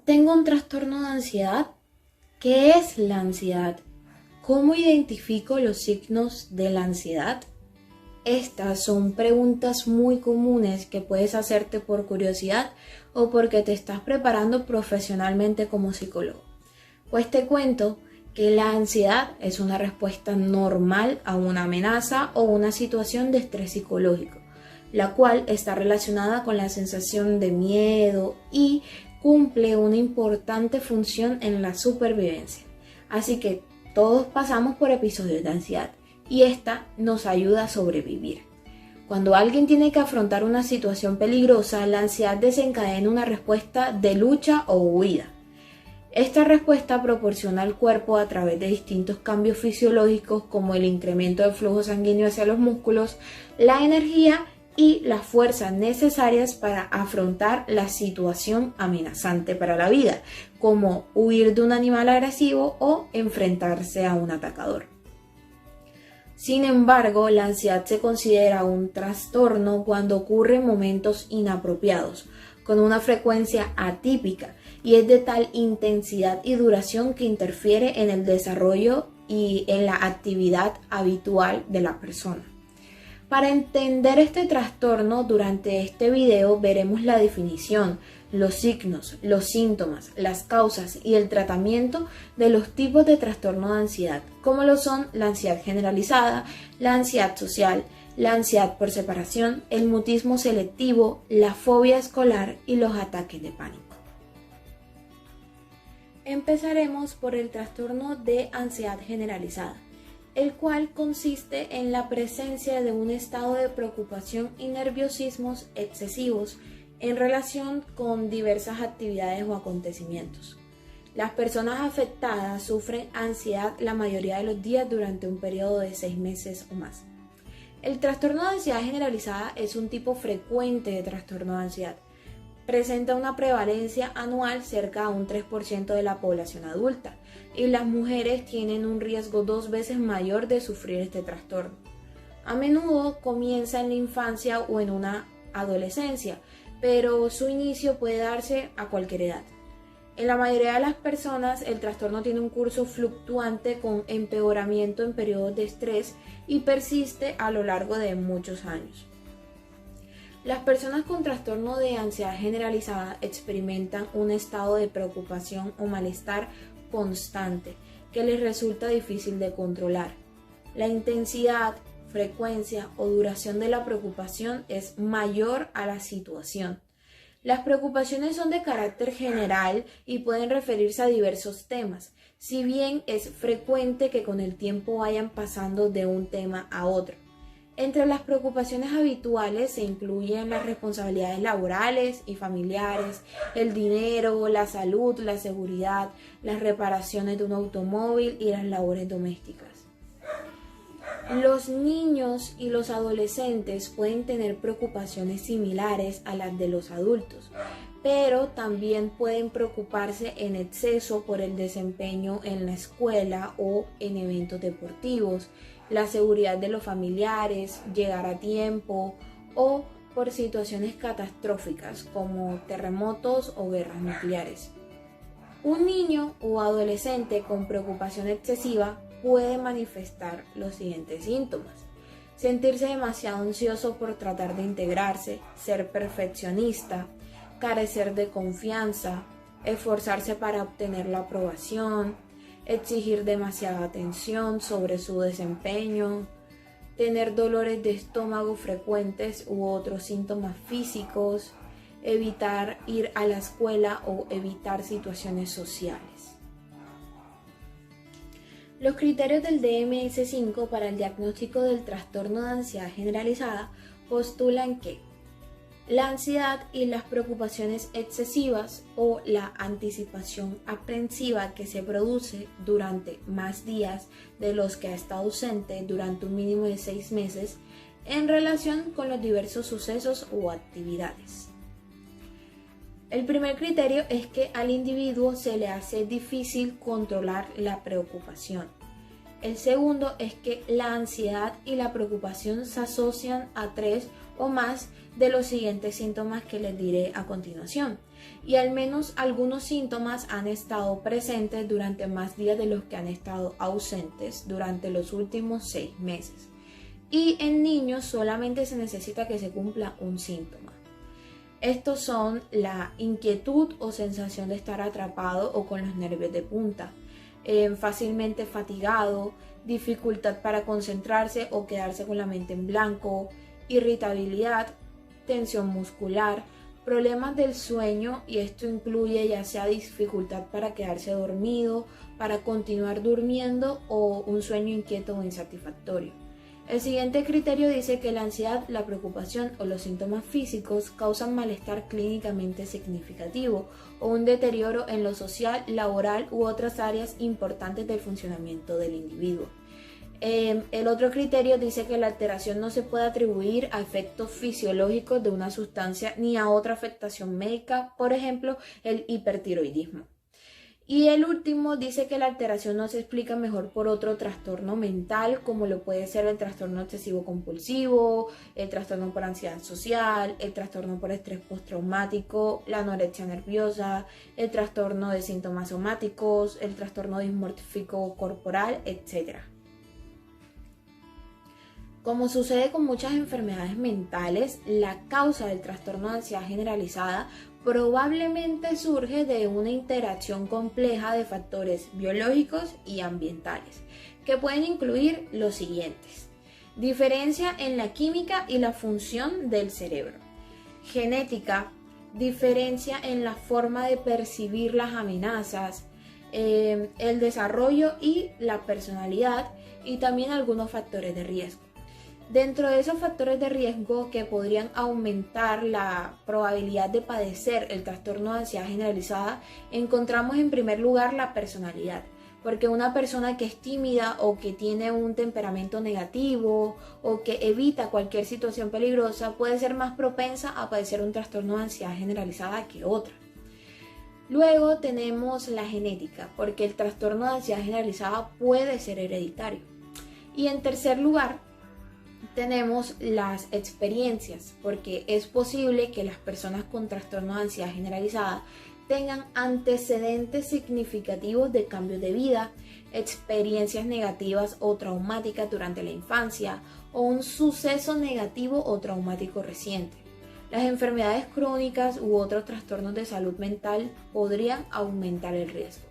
Tengo un trastorno de ansiedad. ¿Qué es la ansiedad? ¿Cómo identifico los signos de la ansiedad? Estas son preguntas muy comunes que puedes hacerte por curiosidad o porque te estás preparando profesionalmente como psicólogo. Pues te cuento que la ansiedad es una respuesta normal a una amenaza o una situación de estrés psicológico, la cual está relacionada con la sensación de miedo y cumple una importante función en la supervivencia. Así que todos pasamos por episodios de ansiedad y esta nos ayuda a sobrevivir. Cuando alguien tiene que afrontar una situación peligrosa, la ansiedad desencadena una respuesta de lucha o huida. Esta respuesta proporciona al cuerpo a través de distintos cambios fisiológicos como el incremento del flujo sanguíneo hacia los músculos, la energía y las fuerzas necesarias para afrontar la situación amenazante para la vida, como huir de un animal agresivo o enfrentarse a un atacador. Sin embargo, la ansiedad se considera un trastorno cuando ocurre en momentos inapropiados, con una frecuencia atípica, y es de tal intensidad y duración que interfiere en el desarrollo y en la actividad habitual de la persona. Para entender este trastorno, durante este video veremos la definición, los signos, los síntomas, las causas y el tratamiento de los tipos de trastorno de ansiedad, como lo son la ansiedad generalizada, la ansiedad social, la ansiedad por separación, el mutismo selectivo, la fobia escolar y los ataques de pánico. Empezaremos por el trastorno de ansiedad generalizada, el cual consiste en la presencia de un estado de preocupación y nerviosismos excesivos en relación con diversas actividades o acontecimientos. Las personas afectadas sufren ansiedad la mayoría de los días durante un periodo de 6 meses o más. El trastorno de ansiedad generalizada es un tipo frecuente de trastorno de ansiedad. Presenta una prevalencia anual cerca de un 3% de la población adulta y las mujeres tienen un riesgo 2 veces mayor de sufrir este trastorno. A menudo comienza en la infancia o en una adolescencia, pero su inicio puede darse a cualquier edad. En la mayoría de las personas, el trastorno tiene un curso fluctuante con empeoramiento en periodos de estrés y persiste a lo largo de muchos años. Las personas con trastorno de ansiedad generalizada experimentan un estado de preocupación o malestar constante que les resulta difícil de controlar. La intensidad, frecuencia o duración de la preocupación es mayor a la situación. Las preocupaciones son de carácter general y pueden referirse a diversos temas, si bien es frecuente que con el tiempo vayan pasando de un tema a otro. Entre las preocupaciones habituales se incluyen las responsabilidades laborales y familiares, el dinero, la salud, la seguridad, las reparaciones de un automóvil y las labores domésticas. Los niños y los adolescentes pueden tener preocupaciones similares a las de los adultos, pero también pueden preocuparse en exceso por el desempeño en la escuela o en eventos deportivos, la seguridad de los familiares, llegar a tiempo o por situaciones catastróficas como terremotos o guerras nucleares. Un niño o adolescente con preocupación excesiva puede manifestar los siguientes síntomas: sentirse demasiado ansioso por tratar de integrarse, ser perfeccionista, carecer de confianza, esforzarse para obtener la aprobación, exigir demasiada atención sobre su desempeño, tener dolores de estómago frecuentes u otros síntomas físicos, evitar ir a la escuela o evitar situaciones sociales. Los criterios del DSM-5 para el diagnóstico del trastorno de ansiedad generalizada postulan que la ansiedad y las preocupaciones excesivas o la anticipación aprensiva que se produce durante más días de los que ha estado ausente durante un mínimo de 6 meses en relación con los diversos sucesos o actividades. El primer criterio es que al individuo se le hace difícil controlar la preocupación. El segundo es que la ansiedad y la preocupación se asocian a 3 o más de los siguientes síntomas que les diré a continuación. y al menos algunos síntomas han estado presentes durante más días de los que han estado ausentes durante los últimos 6 meses. Y en niños solamente se necesita que se cumpla un síntoma. Estos son la inquietud o sensación de estar atrapado o con los nervios de punta, fácilmente fatigado, dificultad para concentrarse o quedarse con la mente en blanco, irritabilidad, tensión muscular, problemas del sueño, y esto incluye ya sea dificultad para quedarse dormido, para continuar durmiendo o un sueño inquieto o insatisfactorio. El siguiente criterio dice que la ansiedad, la preocupación o los síntomas físicos causan malestar clínicamente significativo o un deterioro en lo social, laboral u otras áreas importantes del funcionamiento del individuo. El otro criterio dice que la alteración no se puede atribuir a efectos fisiológicos de una sustancia ni a otra afectación médica, por ejemplo, el hipertiroidismo. Y el último dice que la alteración no se explica mejor por otro trastorno mental, como lo puede ser el trastorno obsesivo compulsivo, el trastorno por ansiedad social, el trastorno por estrés postraumático, la anorexia nerviosa, el trastorno de síntomas somáticos, el trastorno dismórfico corporal, etc. Como sucede con muchas enfermedades mentales, la causa del trastorno de ansiedad generalizada probablemente surge de una interacción compleja de factores biológicos y ambientales, que pueden incluir los siguientes: diferencia en la química y la función del cerebro, genética, diferencia en la forma de percibir las amenazas, el desarrollo y la personalidad, y también algunos factores de riesgo. Dentro de esos factores de riesgo que podrían aumentar la probabilidad de padecer el trastorno de ansiedad generalizada, encontramos en primer lugar la personalidad, porque una persona que es tímida o que tiene un temperamento negativo o que evita cualquier situación peligrosa puede ser más propensa a padecer un trastorno de ansiedad generalizada que otra. Luego tenemos la genética, porque el trastorno de ansiedad generalizada puede ser hereditario. Y en tercer lugar, tenemos las experiencias, porque es posible que las personas con trastorno de ansiedad generalizada tengan antecedentes significativos de cambios de vida, experiencias negativas o traumáticas durante la infancia o un suceso negativo o traumático reciente. Las enfermedades crónicas u otros trastornos de salud mental podrían aumentar el riesgo.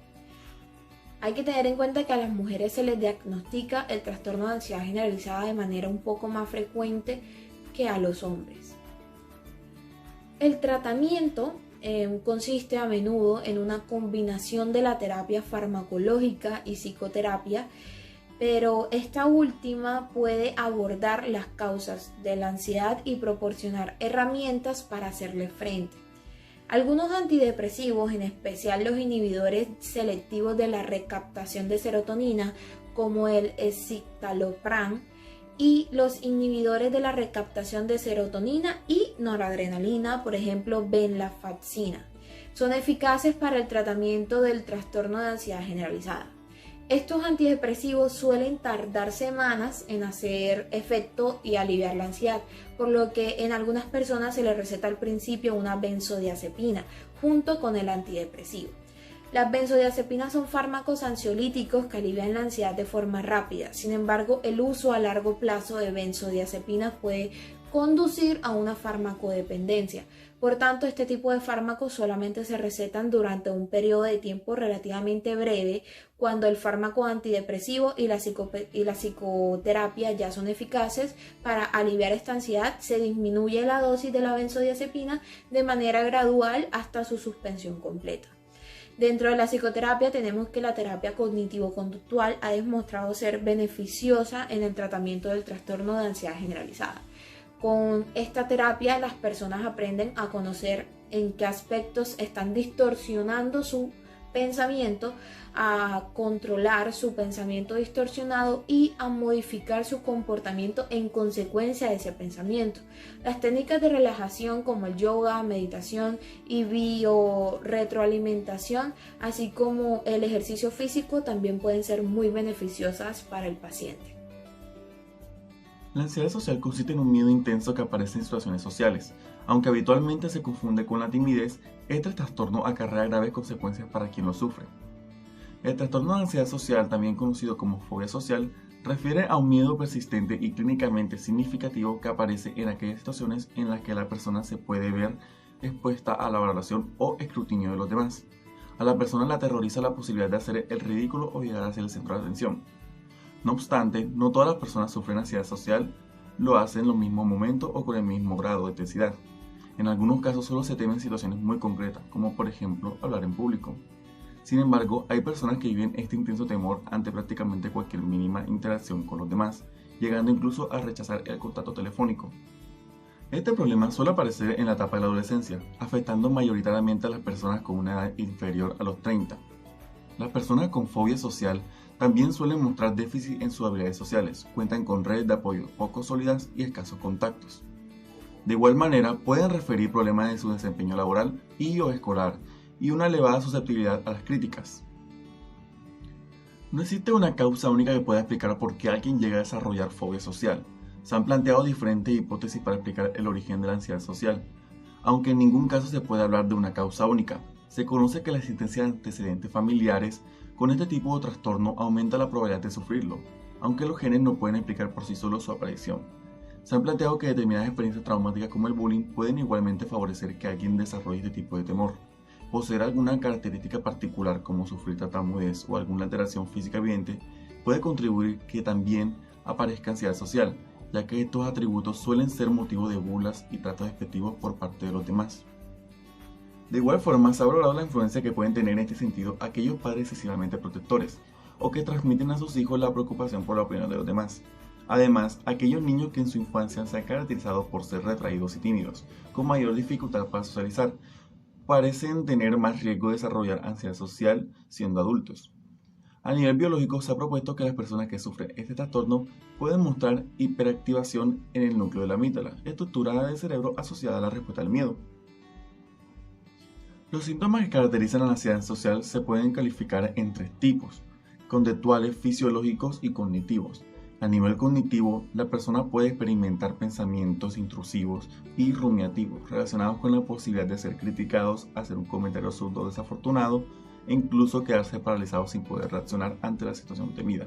Hay que tener en cuenta que a las mujeres se les diagnostica el trastorno de ansiedad generalizada de manera un poco más frecuente que a los hombres. El tratamiento consiste a menudo en una combinación de la terapia farmacológica y psicoterapia, pero esta última puede abordar las causas de la ansiedad y proporcionar herramientas para hacerle frente. Algunos antidepresivos, en especial los inhibidores selectivos de la recaptación de serotonina, como el escitalopram, y los inhibidores de la recaptación de serotonina y noradrenalina, por ejemplo, venlafaxina, son eficaces para el tratamiento del trastorno de ansiedad generalizada. Estos antidepresivos suelen tardar semanas en hacer efecto y aliviar la ansiedad, por lo que en algunas personas se les receta al principio una benzodiazepina junto con el antidepresivo. Las benzodiazepinas son fármacos ansiolíticos que alivian la ansiedad de forma rápida. Sin embargo, el uso a largo plazo de benzodiazepinas puede conducir a una farmacodependencia. Por tanto, este tipo de fármacos solamente se recetan durante un periodo de tiempo relativamente breve, cuando el fármaco antidepresivo y la psicoterapia ya son eficaces. Para aliviar esta ansiedad, se disminuye la dosis de la benzodiazepina de manera gradual hasta su suspensión completa. Dentro de la psicoterapia tenemos que la terapia cognitivo-conductual ha demostrado ser beneficiosa en el tratamiento del trastorno de ansiedad generalizada. Con esta terapia las personas aprenden a conocer en qué aspectos están distorsionando su pensamiento, a controlar su pensamiento distorsionado y a modificar su comportamiento en consecuencia de ese pensamiento. Las técnicas de relajación como el yoga, meditación y biorretroalimentación, así como el ejercicio físico, también pueden ser muy beneficiosas para el paciente. La ansiedad social consiste en un miedo intenso que aparece en situaciones sociales. Aunque habitualmente se confunde con la timidez, este trastorno acarrea graves consecuencias para quien lo sufre. El trastorno de ansiedad social, también conocido como fobia social, refiere a un miedo persistente y clínicamente significativo que aparece en aquellas situaciones en las que la persona se puede ver expuesta a la valoración o escrutinio de los demás. A la persona le aterroriza la posibilidad de hacer el ridículo o llegar a ser el centro de atención. No obstante, no todas las personas sufren ansiedad social, lo hacen en los mismos momentos o con el mismo grado de intensidad. En algunos casos solo se temen situaciones muy concretas, como por ejemplo hablar en público. Sin embargo, hay personas que viven este intenso temor ante prácticamente cualquier mínima interacción con los demás, llegando incluso a rechazar el contacto telefónico. Este problema suele aparecer en la etapa de la adolescencia, afectando mayoritariamente a las personas con una edad inferior a los 30. Las personas con fobia social también suelen mostrar déficit en sus habilidades sociales, cuentan con redes de apoyo poco sólidas y escasos contactos. De igual manera, pueden referir problemas en su desempeño laboral y o escolar, y una elevada susceptibilidad a las críticas. No existe una causa única que pueda explicar por qué alguien llega a desarrollar fobia social. Se han planteado diferentes hipótesis para explicar el origen de la ansiedad social, aunque en ningún caso se puede hablar de una causa única. Se conoce que la existencia de antecedentes familiares con este tipo de trastorno aumenta la probabilidad de sufrirlo, aunque los genes no pueden explicar por sí solos su aparición. Se han planteado que determinadas experiencias traumáticas como el bullying pueden igualmente favorecer que alguien desarrolle este tipo de temor. Poseer alguna característica particular como sufrir tartamudez o alguna alteración física evidente puede contribuir que también aparezca ansiedad social, ya que estos atributos suelen ser motivo de burlas y tratos despectivos por parte de los demás. De igual forma, se ha valorado la influencia que pueden tener en este sentido aquellos padres excesivamente protectores o que transmiten a sus hijos la preocupación por la opinión de los demás. Además, aquellos niños que en su infancia se han caracterizado por ser retraídos y tímidos, con mayor dificultad para socializar, parecen tener más riesgo de desarrollar ansiedad social siendo adultos. A nivel biológico, se ha propuesto que las personas que sufren este trastorno pueden mostrar hiperactivación en el núcleo de la amígdala, estructura del cerebro asociada a la respuesta al miedo. Los síntomas que caracterizan a la ansiedad social se pueden calificar en tres tipos: conductuales, fisiológicos y cognitivos. A nivel cognitivo, la persona puede experimentar pensamientos intrusivos y rumiativos relacionados con la posibilidad de ser criticados, hacer un comentario absurdo o desafortunado e incluso quedarse paralizado sin poder reaccionar ante la situación temida.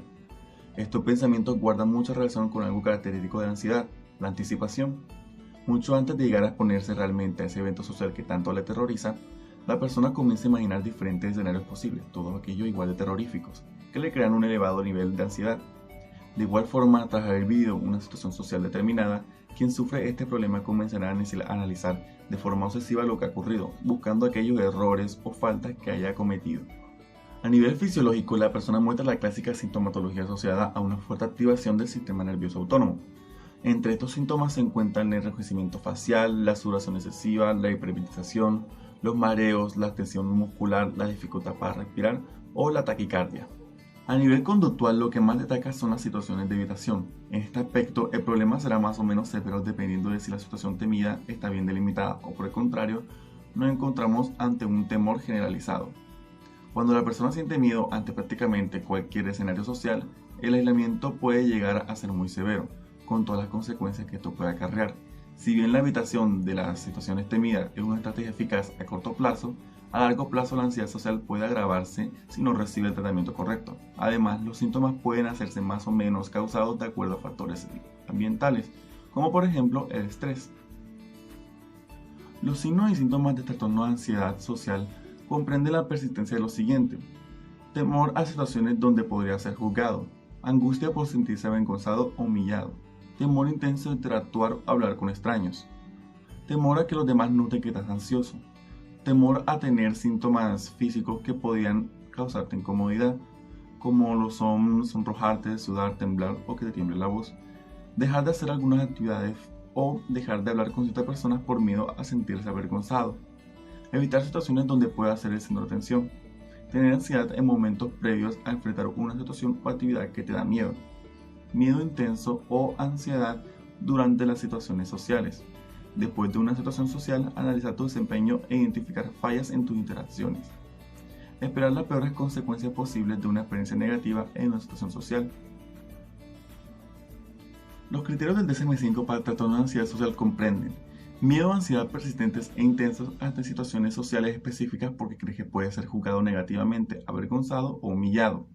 Estos pensamientos guardan mucha relación con algo característico de la ansiedad, la anticipación. Mucho antes de llegar a exponerse realmente a ese evento social que tanto le terroriza, la persona comienza a imaginar diferentes escenarios posibles, todos aquellos igual de terroríficos, que le crean un elevado nivel de ansiedad. De igual forma, tras haber vivido una situación social determinada, quien sufre este problema comenzará a analizar de forma obsesiva lo que ha ocurrido, buscando aquellos errores o faltas que haya cometido. A nivel fisiológico, la persona muestra la clásica sintomatología asociada a una fuerte activación del sistema nervioso autónomo. Entre estos síntomas se encuentran el enrojecimiento facial, la sudoración excesiva, la hiperventilación, los mareos, la tensión muscular, la dificultad para respirar o la taquicardia. A nivel conductual, lo que más destaca son las situaciones de evitación. En este aspecto, el problema será más o menos severo dependiendo de si la situación temida está bien delimitada o, por el contrario, nos encontramos ante un temor generalizado. Cuando la persona siente miedo ante prácticamente cualquier escenario social, el aislamiento puede llegar a ser muy severo, con todas las consecuencias que esto puede acarrear. Si bien la evitación de las situaciones temidas es una estrategia eficaz a corto plazo, a largo plazo la ansiedad social puede agravarse si no recibe el tratamiento correcto. Además, los síntomas pueden hacerse más o menos causados de acuerdo a factores ambientales, como por ejemplo el estrés. Los signos y síntomas de trastorno de ansiedad social comprenden la persistencia de lo siguiente: temor a situaciones donde podría ser juzgado, angustia por sentirse avergonzado o humillado, temor intenso de interactuar o hablar con extraños, temor a que los demás noten que estás ansioso, temor a tener síntomas físicos que podrían causarte incomodidad, como lo son sonrojarte, sudar, temblar o que te tiemble la voz, dejar de hacer algunas actividades o dejar de hablar con ciertas personas por miedo a sentirse avergonzado, evitar situaciones donde pueda ser el centro de atención, tener ansiedad en momentos previos a enfrentar una situación o actividad que te da miedo, miedo intenso o ansiedad durante las situaciones sociales. Después de una situación social, analizar tu desempeño e identificar fallas en tus interacciones. Esperar las peores consecuencias posibles de una experiencia negativa en una situación social. Los criterios del DSM-5 para el trastorno de ansiedad social comprenden Miedo o ansiedad persistentes e intensos ante situaciones sociales específicas porque crees que puedes ser juzgado negativamente, avergonzado o humillado.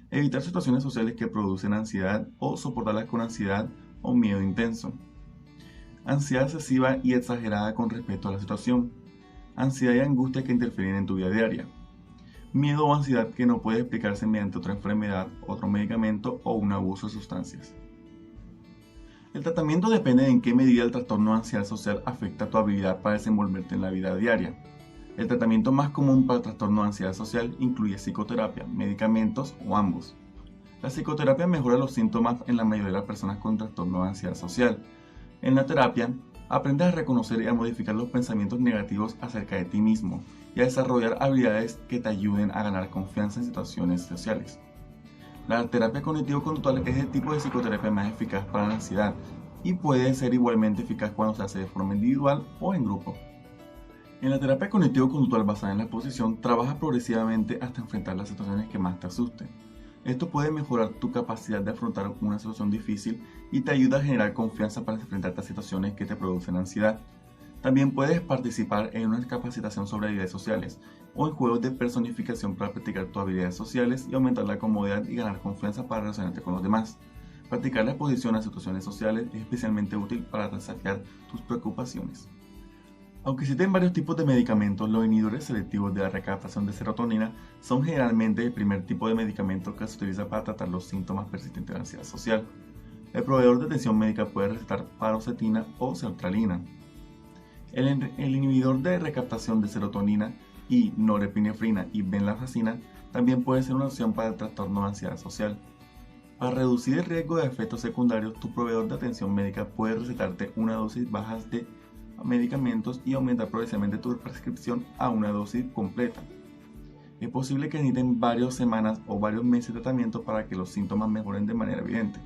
Evitar situaciones sociales que producen ansiedad o soportarlas con ansiedad o miedo intenso. Ansiedad excesiva y exagerada con respecto a la situación. Ansiedad y angustia que interfieren en tu vida diaria. Miedo o ansiedad que no puede explicarse mediante otra enfermedad, otro medicamento o un abuso de sustancias. El tratamiento depende de en qué medida el trastorno de ansiedad social afecta tu habilidad para desenvolverte en la vida diaria. El tratamiento más común para el trastorno de ansiedad social incluye psicoterapia, medicamentos o ambos. La psicoterapia mejora los síntomas en la mayoría de las personas con trastorno de ansiedad social. En la terapia, aprendes a reconocer y a modificar los pensamientos negativos acerca de ti mismo y a desarrollar habilidades que te ayuden a ganar confianza en situaciones sociales. La terapia cognitivo-conductual es el tipo de psicoterapia más eficaz para la ansiedad y puede ser igualmente eficaz cuando se hace de forma individual o en grupo. En la terapia cognitivo-conductual basada en la exposición, trabajas progresivamente hasta enfrentar las situaciones que más te asusten. Esto puede mejorar tu capacidad de afrontar una situación difícil y te ayuda a generar confianza para enfrentarte a situaciones que te producen ansiedad. También puedes participar en una capacitación sobre habilidades sociales o en juegos de personificación para practicar tus habilidades sociales y aumentar la comodidad y ganar confianza para relacionarte con los demás. Practicar la exposición a situaciones sociales es especialmente útil para desafiar tus preocupaciones. Aunque existen varios tipos de medicamentos, los inhibidores selectivos de la recaptación de serotonina son generalmente el primer tipo de medicamento que se utiliza para tratar los síntomas persistentes de ansiedad social. El proveedor de atención médica puede recetar paroxetina o sertralina. El inhibidor de recaptación de serotonina y norepinefrina y venlafaxina también puede ser una opción para el trastorno de ansiedad social. Para reducir el riesgo de efectos secundarios, tu proveedor de atención médica puede recetarte una dosis baja de medicamentos y aumentar progresivamente tu prescripción a una dosis completa. Es posible que necesiten varias semanas o varios meses de tratamiento para que los síntomas mejoren de manera evidente.